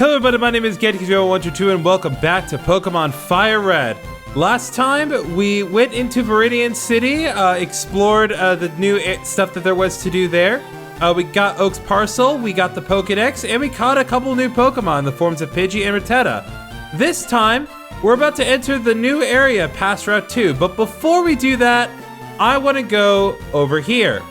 Hello everybody, my name is Getkjo122 and welcome back to Pokemon Fire Red. Last time we went into Viridian City, explored the new stuff that there was to do there. We got Oak's Parcel, we got the Pokedex, and we caught a couple new Pokemon in the forms of Pidgey and Rattata. This time, we're about to enter the new area past Route 2, but before we do that, I want to go over here.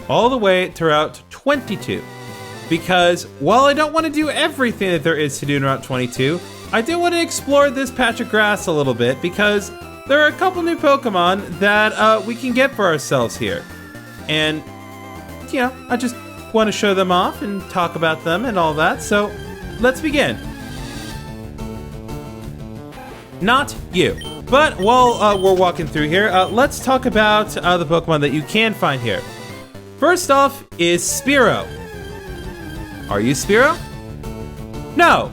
All the way to Route 22. Because while I don't want to do everything that there is to do in Route 22, I do want to explore this patch of grass a little bit because there are a couple new Pokemon that we can get for ourselves here. And, you know, I just want to show them off and talk about them and all that, so let's begin. Not you. But while we're walking through here, let's talk about the Pokemon that you can find here. First off is Spearow. Are you Spearow? No.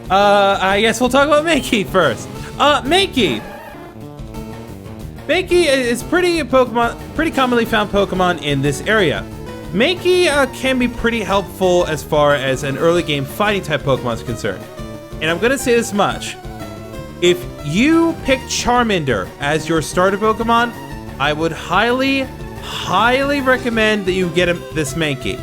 I guess we'll talk about Mankey first. Mankey. Mankey is pretty commonly found Pokemon in this area. Mankey can be pretty helpful as far as an early game fighting type Pokemon is concerned. And I'm gonna say this much. If you pick Charmander as your starter Pokemon, I would highly recommend that you get this Mankey.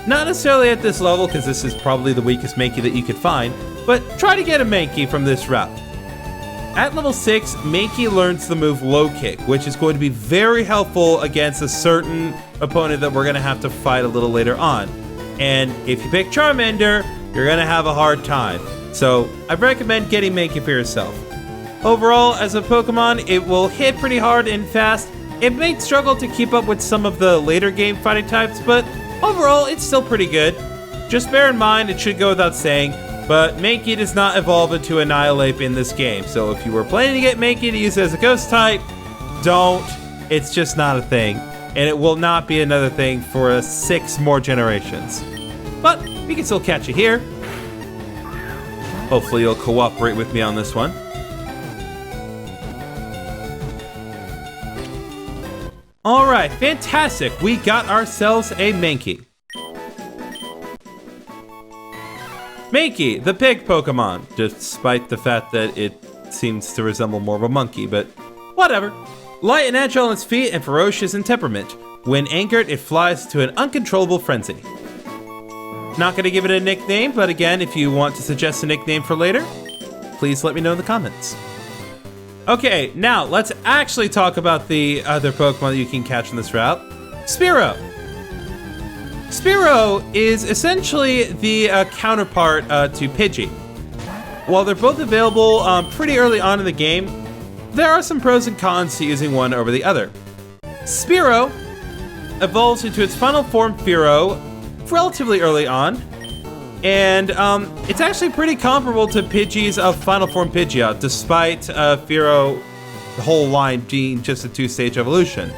Not necessarily at this level, because this is probably the weakest Mankey that you could find, but try to get a Mankey from this route. At level 6, Mankey learns the move Low Kick, which is going to be very helpful against a certain opponent that we're going to have to fight a little later on. And if you pick Charmander, you're going to have a hard time. So I recommend getting Mankey for yourself. Overall, as a Pokemon, it will hit pretty hard and fast. It may struggle to keep up with some of the later game fighting types, but overall, it's still pretty good. Just bear in mind, it should go without saying, but Mankey does not evolve into Annihilate in this game. So if you were planning to get Mankey to use it as a ghost type, don't. It's just not a thing. And it will not be another thing for 6 more generations. But we can still catch it here. Hopefully you'll cooperate with me on this one. Alright, fantastic. We got ourselves a Mankey. Mankey, the pig Pokemon, despite the fact that it seems to resemble more of a monkey, but whatever. Light and agile on its feet and ferocious in temperament. When angered, it flies to an uncontrollable frenzy. Not gonna give it a nickname, but again, if you want to suggest a nickname for later, please let me know in the comments. Okay, now let's actually talk about the other Pokemon that you can catch on this route. Spearow. Spearow is essentially the counterpart to Pidgey. While they're both available pretty early on in the game, there are some pros and cons to using one over the other. Spearow evolves into its final form, Fearow, relatively early on. And it's actually pretty comparable to Pidgey's final form Pidgeot, despite Fearow, the whole line being just a 2-stage evolution.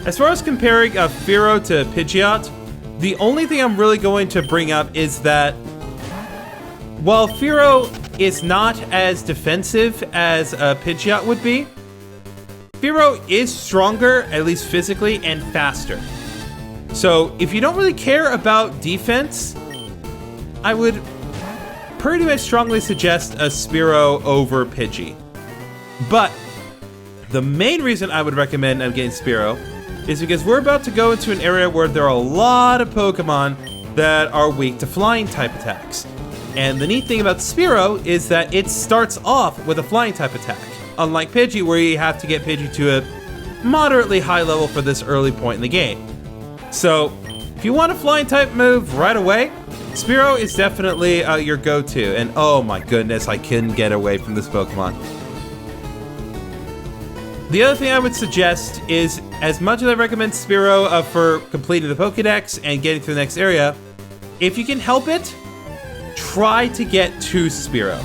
As far as comparing Fearow to Pidgeot, the only thing I'm really going to bring up is that while Fearow is not as defensive as Pidgeot would be, Fearow is stronger, at least physically, and faster. So if you don't really care about defense, I would pretty much strongly suggest a Spearow over Pidgey. But the main reason I would recommend getting Spearow is because we're about to go into an area where there are a lot of Pokemon that are weak to flying type attacks. And the neat thing about Spearow is that it starts off with a flying type attack, unlike Pidgey where you have to get Pidgey to a moderately high level for this early point in the game. So if you want a flying type move right away, Spearow is definitely your go-to, and oh my goodness, I couldn't get away from this Pokemon. The other thing I would suggest is, as much as I recommend Spearow for completing the Pokédex and getting to the next area, if you can help it, try to get to Spearow.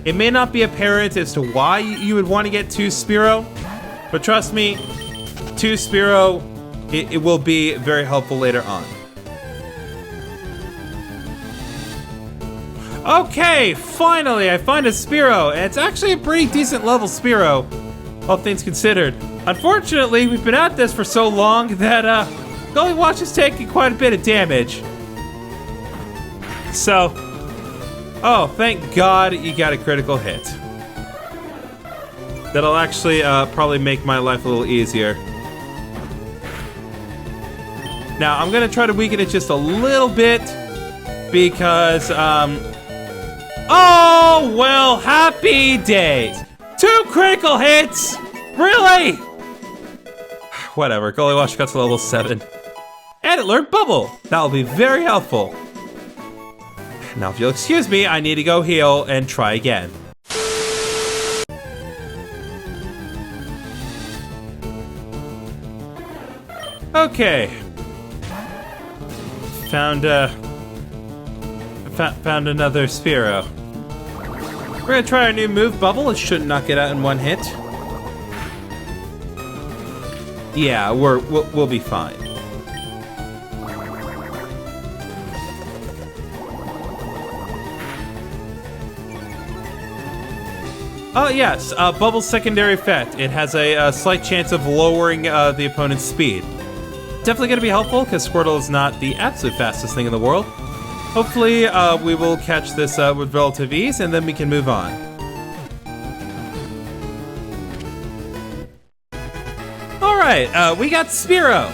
It may not be apparent as to why you would want to get to Spearow, but trust me, to Spearow, it will be very helpful later on. Okay, finally I find a Spearow, and it's actually a pretty decent level Spearow, all things considered. Unfortunately, we've been at this for so long that Goldywatch is taking quite a bit of damage. So, oh, thank God you got a critical hit. That'll actually probably make my life a little easier. Now, I'm gonna try to weaken it just a little bit because, oh, well, happy days. 2 critical hits? Really? Whatever, Goldywatch got to level 7. And it learned Bubble. That'll be very helpful. Now, if you'll excuse me, I need to go heal and try again. Okay. Found another Spearow. We're gonna try our new move, Bubble. It should knock it out in 1 hit. Yeah, we'll be fine. Oh yes, Bubble's secondary effect. It has a slight chance of lowering the opponent's speed. Definitely going to be helpful because Squirtle is not the absolute fastest thing in the world. Hopefully we will catch this with relative ease and then we can move on. Alright, we got Spearow.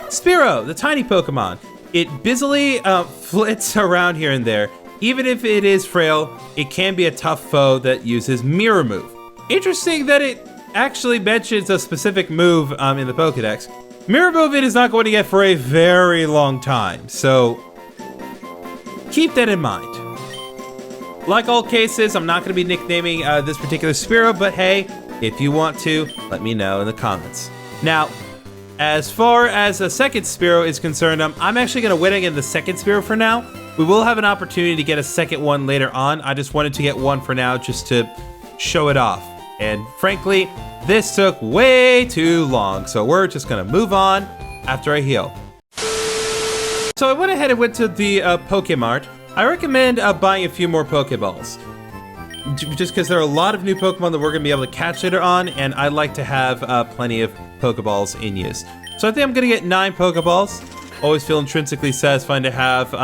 Spearow, the tiny Pokemon. It busily flits around here and there. Even if it is frail, it can be a tough foe that uses Mirror Move. Interesting that it actually mentions a specific move in the Pokédex. Mirror Move it is not going to get for a very long time, so keep that in mind. Like all cases, I'm not going to be nicknaming this particular Spearow, but hey, if you want to, let me know in the comments. Now, as far as a second Spearow is concerned, I'm actually going to wait again the second Spearow for now. We will have an opportunity to get a second one later on. I just wanted to get one for now just to show it off. And frankly, this took way too long, so we're just gonna move on after I heal. So I went ahead and went to the Pokemart. I recommend buying a few more Pokeballs. Just because there are a lot of new Pokemon that we're gonna be able to catch later on, and I like to have plenty of Pokeballs in use. So I think I'm gonna get 9 Pokeballs. Always feel intrinsically satisfying to have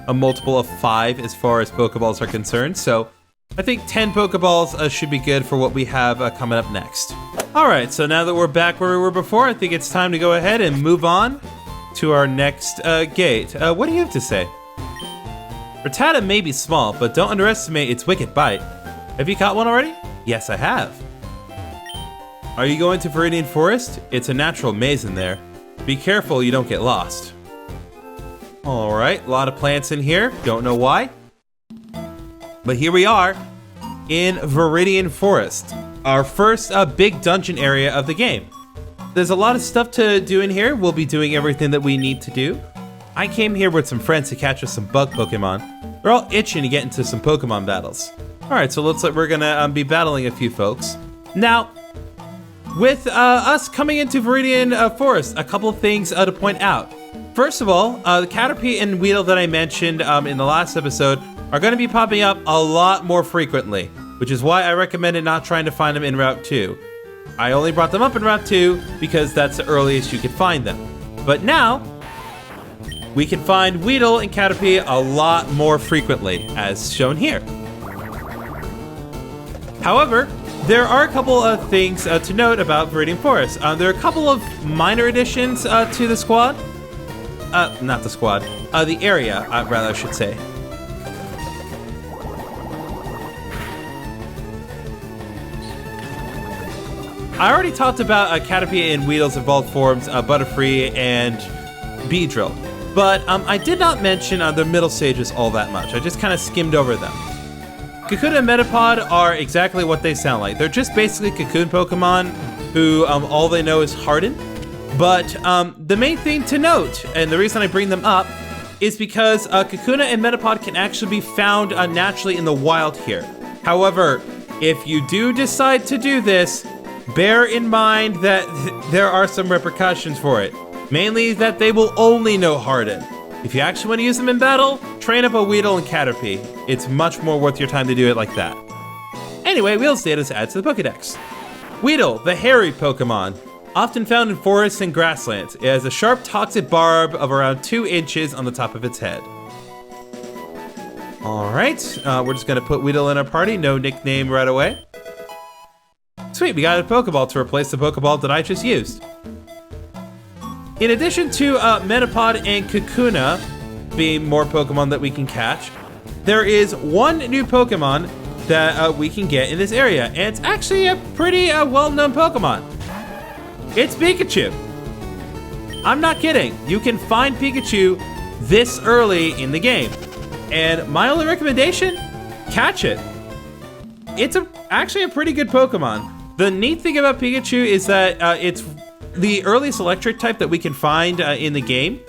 a multiple of 5 as far as Pokeballs are concerned. So I think 10 Pokeballs should be good for what we have coming up next. Alright, so now that we're back where we were before, I think it's time to go ahead and move on to our next gate. What do you have to say? Rattata may be small, but don't underestimate its wicked bite. Have you caught one already? Yes, I have. Are you going to Viridian Forest? It's a natural maze in there. Be careful you don't get lost. Alright, a lot of plants in here. Don't know why. But here we are in Viridian Forest. Our first big dungeon area of the game. There's a lot of stuff to do in here. We'll be doing everything that we need to do. I came here with some friends to catch us some bug Pokemon. They're all itching to get into some Pokemon battles. Alright, so we're gonna be battling a few folks. Now, with us coming into Viridian Forest, a couple of things to point out. First of all, the Caterpie and Weedle that I mentioned in the last episode are going to be popping up a lot more frequently, which is why I recommended not trying to find them in Route 2. I only brought them up in Route 2 because that's the earliest you could find them. But now, we can find Weedle and Caterpie a lot more frequently, as shown here. However, there are a couple of things to note about Viridian Forest. There are a couple of minor additions to the squad. Not the squad. The area, rather, I should say. I already talked about Caterpie and Weedle's evolved forms, Butterfree and Beedrill. But I did not mention the middle stages all that much. I just kind of skimmed over them. Kakuna and Metapod are exactly what they sound like. They're just basically Cocoon Pokemon who all they know is Harden. But the main thing to note, and the reason I bring them up, is because Kakuna and Metapod can actually be found naturally in the wild here. However, if you do decide to do this, bear in mind that there are some repercussions for it. Mainly that they will only know Harden. If you actually want to use them in battle, train up a Weedle and Caterpie. It's much more worth your time to do it like that. Anyway, Weedle's data is added to the Pokédex. Weedle, the hairy Pokemon. Often found in forests and grasslands. It has a sharp toxic barb of around 2 inches on the top of its head. Alright, we're just gonna put Weedle in our party. No nickname right away. Sweet, we got a Pokeball to replace the Pokeball that I just used. In addition to Metapod and Kakuna being more Pokemon that we can catch, there is one new Pokemon that we can get in this area, and it's actually a pretty well-known Pokemon. It's Pikachu. I'm not kidding. You can find Pikachu this early in the game, and my only recommendation, catch it. It's actually a pretty good Pokemon. The neat thing about Pikachu is that it's the earliest electric type that we can find in the game,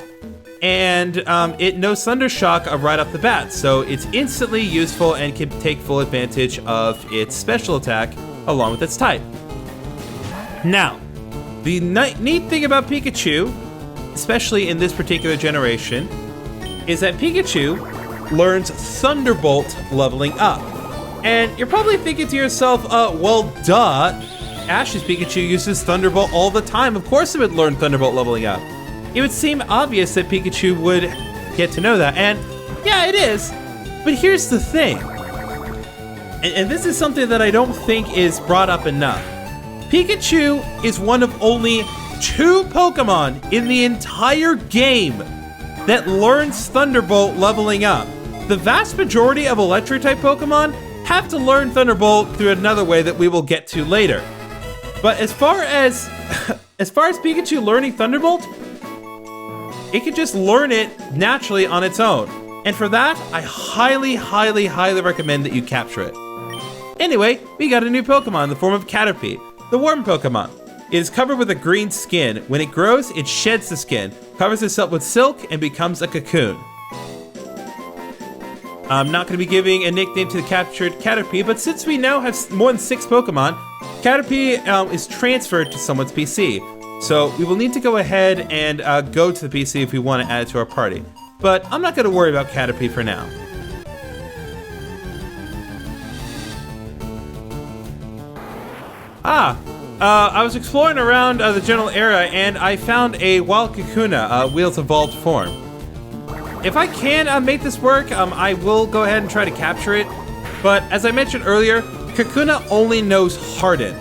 and it knows Thunder Shock right off the bat, so it's instantly useful and can take full advantage of its special attack along with its type. Now, the neat thing about Pikachu, especially in this particular generation, is that Pikachu learns Thunderbolt leveling up. And you're probably thinking to yourself, well, duh. Ash's Pikachu uses Thunderbolt all the time. Of course it would learn Thunderbolt leveling up. It would seem obvious that Pikachu would get to know that. And yeah, it is. But here's the thing. And this is something that I don't think is brought up enough. Pikachu is one of only 2 Pokemon in the entire game that learns Thunderbolt leveling up. The vast majority of Electric-type Pokemon have to learn Thunderbolt through another way that we will get to later. But as far as Pikachu learning Thunderbolt, it can just learn it naturally on its own. And for that, I highly, highly, highly recommend that you capture it. Anyway, we got a new Pokemon in the form of Caterpie, the worm Pokemon. It is covered with a green skin. When it grows, it sheds the skin, covers itself with silk, and becomes a cocoon. I'm not going to be giving a nickname to the captured Caterpie, but since we now have more than 6 Pokemon, Caterpie is transferred to someone's PC. So we will need to go ahead and go to the PC if we want to add it to our party. But I'm not going to worry about Caterpie for now. I was exploring around the general area and I found a wild Kakuna, Wheel's evolved form. If I can make this work, I will go ahead and try to capture it. But as I mentioned earlier, Kakuna only knows Harden.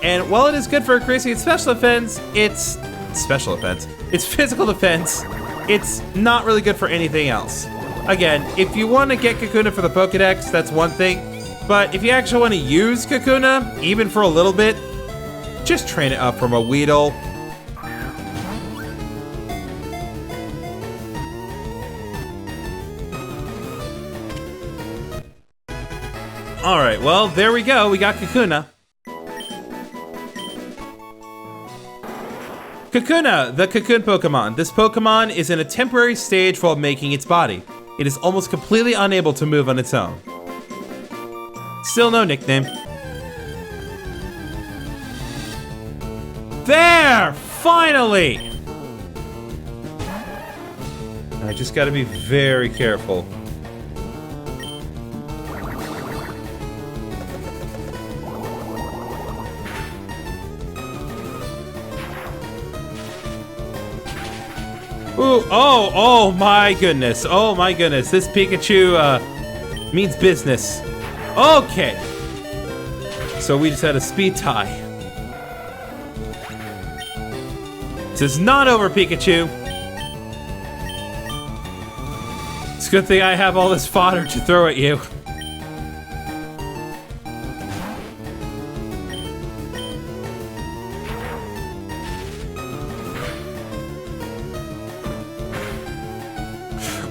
And while it is good for increasing its physical defense, it's not really good for anything else. Again, if you want to get Kakuna for the Pokedex, that's one thing. But if you actually want to use Kakuna, even for a little bit, just train it up from a Weedle. Alright, well, there we go. We got Kakuna. Kakuna, the Cocoon Pokemon. This Pokemon is in a temporary stage while making its body. It is almost completely unable to move on its own. Still no nickname. There! Finally! I just gotta be very careful. Ooh, oh my goodness. Oh my goodness. This Pikachu means business. Okay. So we just had a speed tie. This is not over, Pikachu. It's a good thing I have all this fodder to throw at you.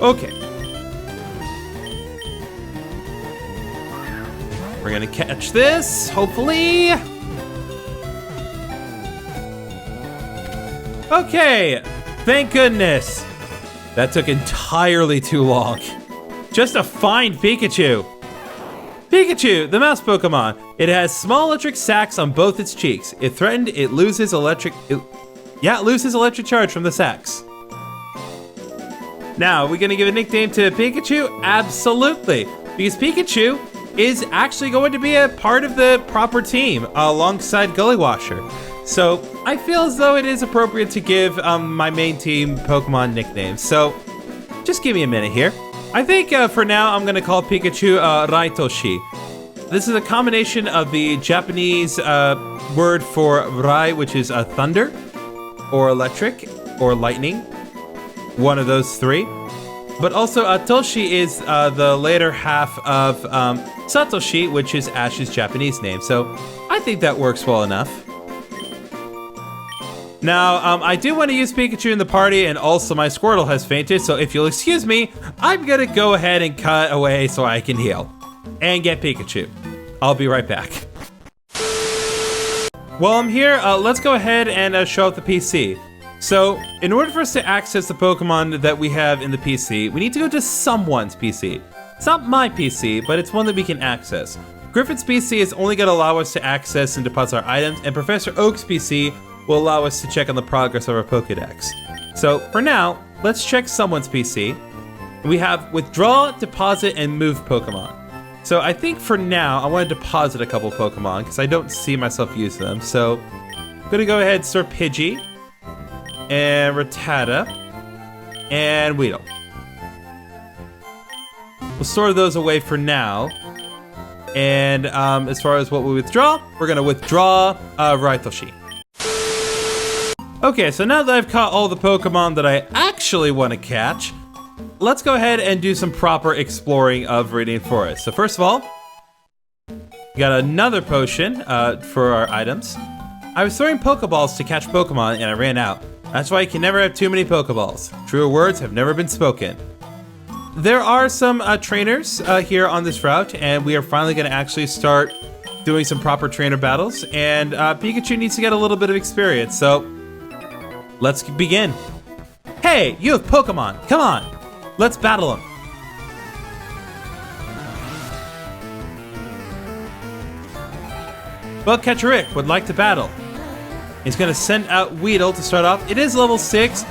Okay. We're gonna catch this, hopefully. Okay, thank goodness. That took entirely too long. Just to find Pikachu. Pikachu, the mouse Pokemon. It has small electric sacs on both its cheeks. If threatened, it loses electric charge from the sacs. Now, are we gonna give a nickname to Pikachu? Absolutely, because Pikachu is actually going to be a part of the proper team alongside Gullywasher. So I feel as though it is appropriate to give my main team Pokemon nicknames. So just give me a minute here. I think for now I'm gonna call Pikachu Raitoshi. This is a combination of the Japanese word for Rai, which is thunder, or electric, or lightning. One of those three. But also Toshi is the later half of Satoshi, which is Ash's Japanese name. So I think that works well enough. Now, I do want to use Pikachu in the party, and also my Squirtle has fainted, so if you'll excuse me, I'm gonna go ahead and cut away so I can heal. And get Pikachu. I'll be right back. While I'm here, let's go ahead and show up the PC. So, in order for us to access the Pokemon that we have in the PC, we need to go to someone's PC. It's not my PC, but it's one that we can access. Griffin's PC is only going to allow us to access and deposit our items, and Professor Oak's PC will allow us to check on the progress of our Pokedex. So, for now, let's check someone's PC. We have Withdraw, Deposit, and Move Pokemon. So I think for now, I want to deposit a couple Pokemon, because I don't see myself use them. So, I'm going to go ahead and store Pidgey, and Rattata, and Weedle. We'll store those away for now. And as far as what we withdraw, we're going to withdraw Raitoshi. Okay, so now that I've caught all the Pokemon that I actually want to catch, let's go ahead and do some proper exploring of Viridian Forest. So first of all, we got another potion for our items. I was throwing Pokeballs to catch Pokemon and I ran out. That's why you can never have too many Pokeballs. Truer words have never been spoken. There are some trainers here on this route, and we are finally going to actually start doing some proper trainer battles, and Pikachu needs to get a little bit of experience, so let's begin. Hey, you have Pokemon. Come on. Let's battle them. Well, Catcherick would like to battle. He's going to send out Weedle to start off. It is level 6.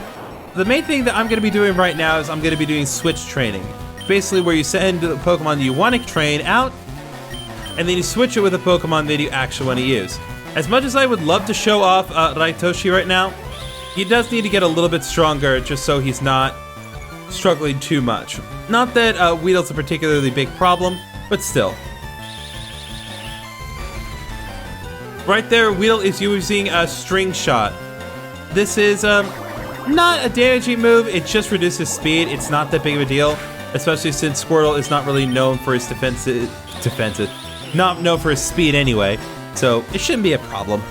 The main thing that I'm going to be doing right now is I'm going to be doing switch training. Basically where you send the Pokemon you want to train out, and then you switch it with a Pokemon that you actually want to use. As much as I would love to show off Raitoshi right now, he does need to get a little bit stronger just so he's not struggling too much. Not that Weedle's a particularly big problem, but still. Right there, Weedle is using a String Shot. This is not a damaging move, it just reduces speed. It's not that big of a deal, especially since Squirtle is not really known for his not known for his speed anyway, so it shouldn't be a problem.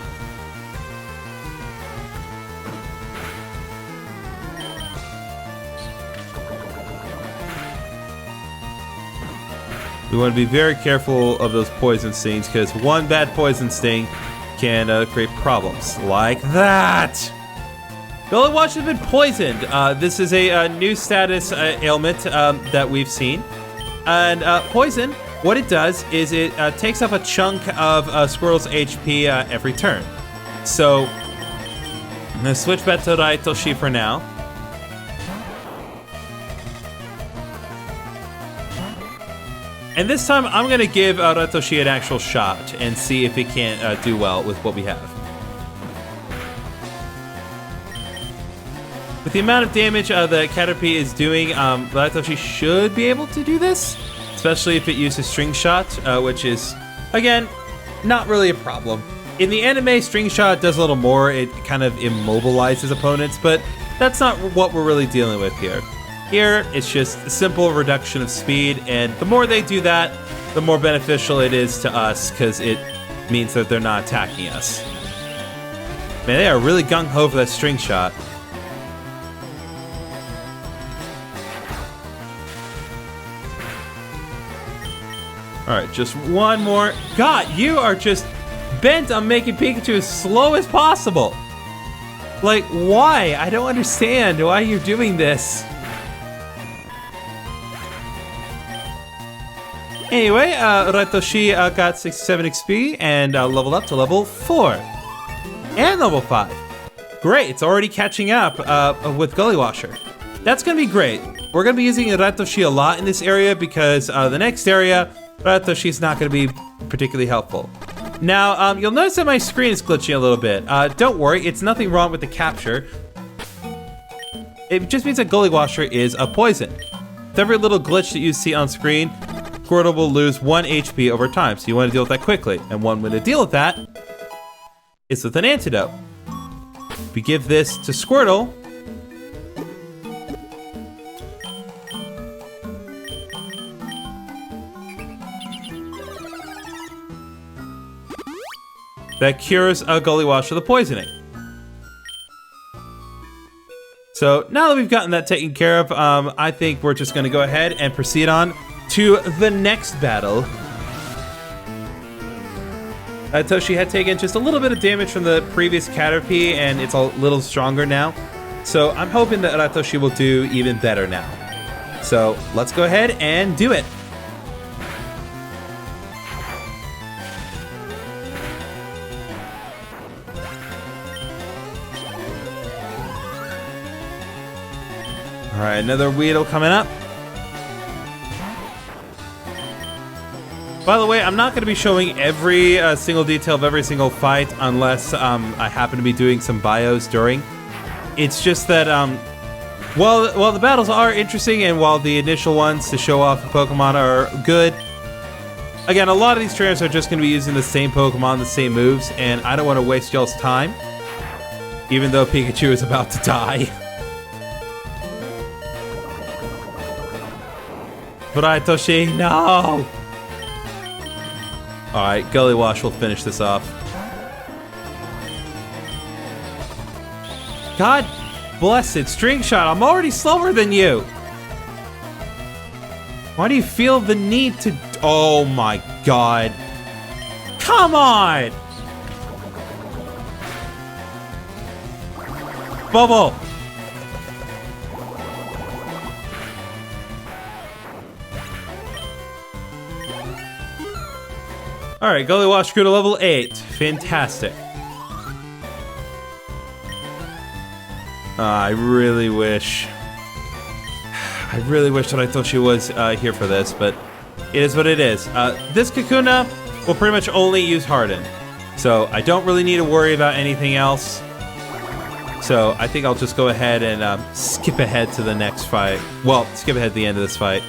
We want to be very careful of those poison stings, because one bad poison sting can create problems like that. Gullywasher has been poisoned. This is a new status ailment that we've seen. And poison, what it does is it takes up a chunk of Squirtle's HP every turn. So I'm going to switch back to Raitoshi for now. And this time, I'm going to give Raitoshi an actual shot and see if it can do well with what we have. With the amount of damage that Caterpie is doing, Raitoshi should be able to do this, especially if it uses String Shot, which is, again, not really a problem. In the anime, String Shot does a little more. It kind of immobilizes opponents, but that's not what we're really dealing with here. Here, it's just a simple reduction of speed, and the more they do that, the more beneficial it is to us, because it means that they're not attacking us. Man, they are really gung-ho for that String Shot. Alright, just one more. God, you are just bent on making Pikachu as slow as possible. Like, why? I don't understand why you're doing this. Anyway, Raitoshi got 67 XP and leveled up to level 4. And level 5. Great, it's already catching up with Gullywasher. That's going to be great. We're going to be using Raitoshi a lot in this area because the next area, but Ratoshi's not going to be particularly helpful. Now, you'll notice that my screen is glitching a little bit. Don't worry, it's nothing wrong with the capture. It just means that Gully Washer is a poison. With every little glitch that you see on screen, Squirtle will lose 1 HP over time, so you want to deal with that quickly. And one way to deal with that is with an antidote. We give this to Squirtle. That cures a Gully Washer the poisoning. So now that we've gotten that taken care of, I think we're just going to go ahead and proceed on to the next battle. Toshi had taken just a little bit of damage from the previous Caterpie, and it's a little stronger now. So I'm hoping that Ratoshi will do even better now. So let's go ahead and do it. All right, another Weedle coming up. By the way, I'm not going to be showing every single detail of every single fight unless I happen to be doing some bios during. It's just that while the battles are interesting and while the initial ones to show off the Pokemon are good, again, a lot of these trainers are just going to be using the same Pokemon, the same moves, and I don't want to waste y'all's time, even though Pikachu is about to die. But Toshi, no! Alright, Gully Wash will finish this off. God bless it, String Shot, I'm already slower than you! Why do you feel the need to... Oh my god. Come on! Bubble! Alright, Gully Wash grew to level 8. Fantastic. I really wish that I thought she was here for this, but it is what it is. This Kakuna will pretty much only use Harden. So I don't really need to worry about anything else. So I think I'll just go ahead and skip ahead to the next fight. Well, skip ahead to the end of this fight.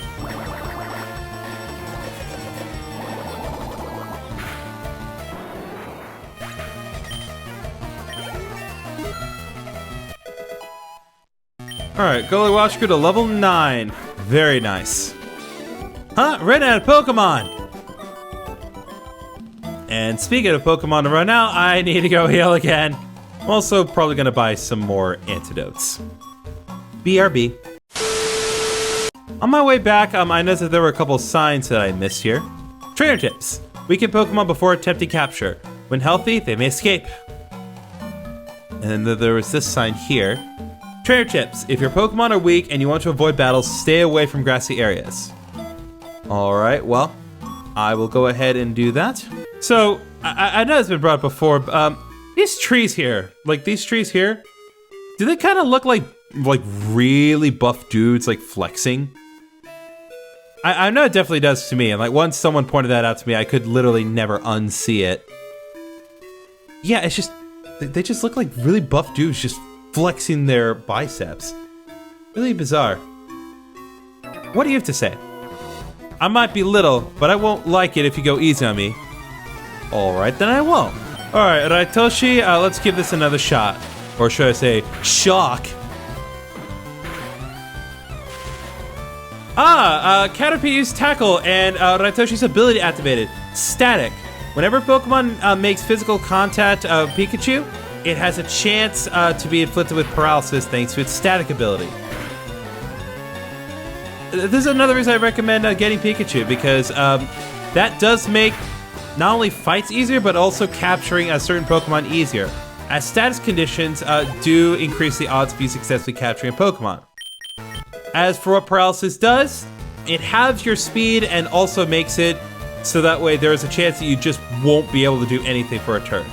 Alright, Gully Wash grew to level 9. Very nice. Huh? Ran out of Pokemon! And speaking of Pokemon to run out, I need to go heal again. I'm also probably going to buy some more antidotes. BRB. On my way back, I noticed that there were a couple signs that I missed here. Trainer tips. Weaken Pokemon before attempting capture. When healthy, they may escape. And then there was this sign here. Trainer tips. If your Pokemon are weak and you want to avoid battles, stay away from grassy areas. Alright, well, I will go ahead and do that. So, I know it's been brought up before, these trees here, do they kind of look like really buff dudes, like, flexing? I know it definitely does to me, and like, once someone pointed that out to me, I could literally never unsee it. Yeah, it's just, they just look like really buff dudes just flexing their biceps. Really bizarre. What do you have to say? I might be little, but I won't like it if you go easy on me. Alright, then I won't. Alright, Raitoshi, let's give this another shot. Or should I say, shock? Caterpie used Tackle, and Raitoshi's ability activated. Static. Whenever Pokemon makes physical contact of Pikachu, it has a chance to be inflicted with paralysis thanks to its static ability. This is another reason I recommend getting Pikachu, because that does make not only fights easier, but also capturing a certain Pokemon easier, as status conditions do increase the odds of you successfully capturing a Pokemon. As for what paralysis does, it halves your speed and also makes it so that way there is a chance that you just won't be able to do anything for a turn.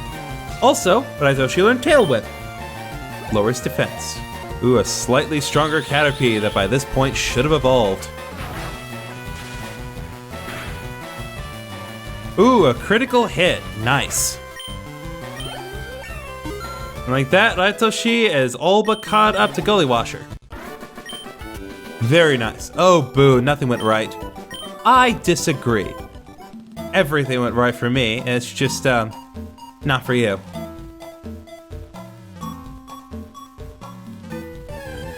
Also, Raitoshi learned Tail Whip. Lowers defense. Ooh, a slightly stronger Caterpie that by this point should have evolved. Ooh, a critical hit. Nice. And like that, Raitoshi is all but caught up to Gully Washer. Very nice. Oh, boo, nothing went right. I disagree. Everything went right for me. It's just, not for you.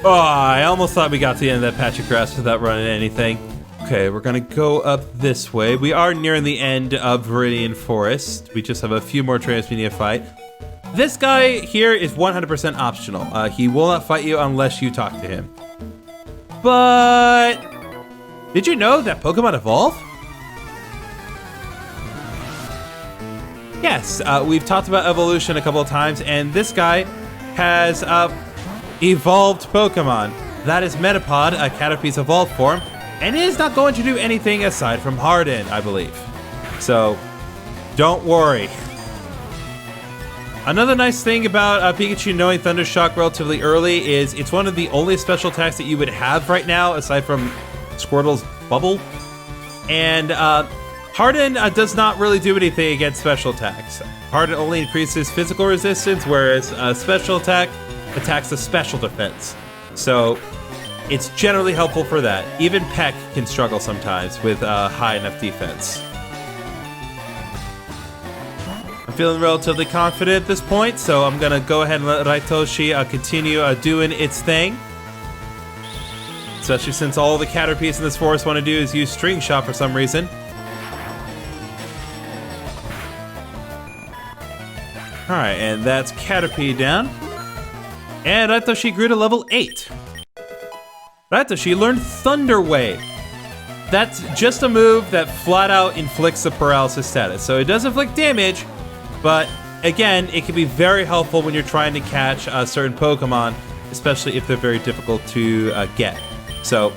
Oh, I almost thought we got to the end of that patch of grass without running anything. Okay, we're gonna go up this way. We are nearing the end of Viridian Forest. We just have a few more trainers we need to fight. This guy here is 100% optional. He will not fight you unless you talk to him. But did you know that Pokemon evolve? Yes, we've talked about evolution a couple of times, and this guy has evolved Pokemon. That is Metapod, a Caterpie's evolved form, and it is not going to do anything aside from harden, I believe. So, don't worry. Another nice thing about Pikachu knowing Thunder Shock relatively early is it's one of the only special attacks that you would have right now, aside from Squirtle's Bubble. And Harden does not really do anything against special attacks. Harden only increases physical resistance, whereas special attack attacks the special defense. So it's generally helpful for that. Even Peck can struggle sometimes with high enough defense. I'm feeling relatively confident at this point, so I'm gonna go ahead and let Raitoshi continue doing its thing. Especially since all the Caterpies in this forest want to do is use String Shot for some reason. Alright, and that's Caterpie down. And Raitoshi grew to level 8. Raitoshi learned Thunder Wave. That's just a move that flat out inflicts the paralysis status. So it does inflict damage, but again, it can be very helpful when you're trying to catch certain Pokemon, especially if they're very difficult to get. So,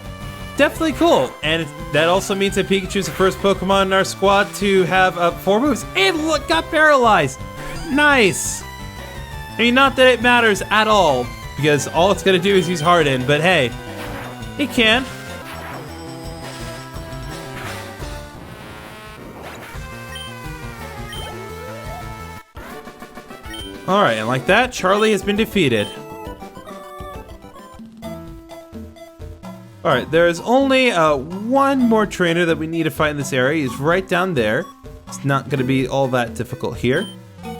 definitely cool. And that also means that Pikachu's the first Pokemon in our squad to have 4 moves. And look, got paralyzed. Nice. I mean, not that it matters at all, because all it's going to do is use Harden, but hey, it can. Alright, and like that, Charlie has been defeated. Alright, there is only one more trainer that we need to fight in this area. He's right down there. It's not going to be all that difficult here.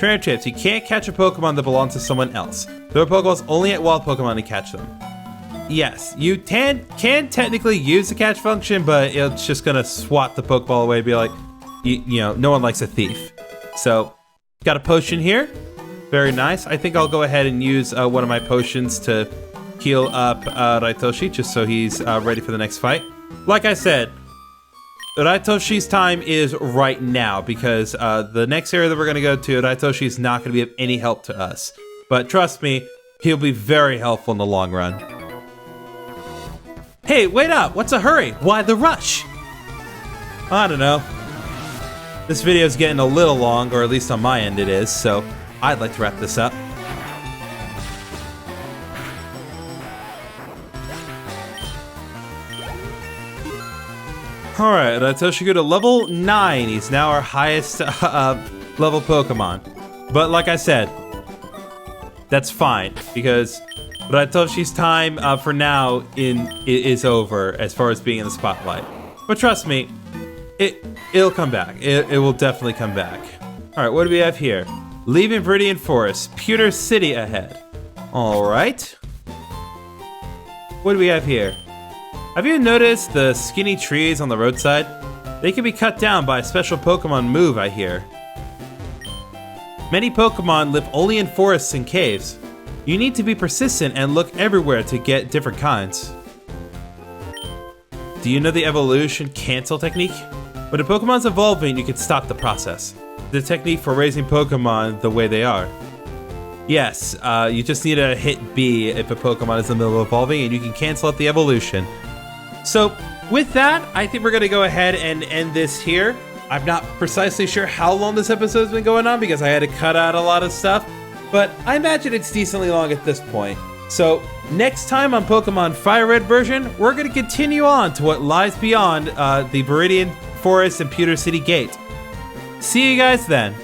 Trainer tips: you can't catch a Pokemon that belongs to someone else. There are Pokeballs only at wild Pokemon to catch them. Yes, you can technically use the catch function, but it's just going to swat the Pokeball away and be like, you know, no one likes a thief. So, got a potion here. Very nice. I think I'll go ahead and use one of my potions to heal up Raitoshi, just so he's ready for the next fight. Like I said, Raitoshi's time is right now, because the next area that we're going to go to, Raitoshi is not going to be of any help to us. But trust me, he'll be very helpful in the long run. Hey, wait up! What's a hurry? Why the rush? I don't know. This video is getting a little long, or at least on my end it is, so I'd like to wrap this up. Alright, Raitoshi grew to level 9. He's now our highest level Pokemon. But like I said, that's fine, because Raitoshi's time for now is over as far as being in the spotlight. But trust me, it'll come back. It will definitely come back. Alright, what do we have here? Leaving Viridian Forest, Pewter City ahead. Alright. What do we have here? Have you noticed the skinny trees on the roadside? They can be cut down by a special Pokemon move, I hear. Many Pokemon live only in forests and caves. You need to be persistent and look everywhere to get different kinds. Do you know the evolution cancel technique? When a Pokemon's evolving, you can stop the process. The technique for raising Pokemon the way they are. Yes, you just need to hit B if a Pokemon is in the middle of evolving, and you can cancel out the evolution. So, with that, I think we're going to go ahead and end this here. I'm not precisely sure how long this episode's been going on, because I had to cut out a lot of stuff, but I imagine it's decently long at this point. So, next time on Pokemon Fire Red version, we're going to continue on to what lies beyond the Viridian Forest and Pewter City Gate. See you guys then.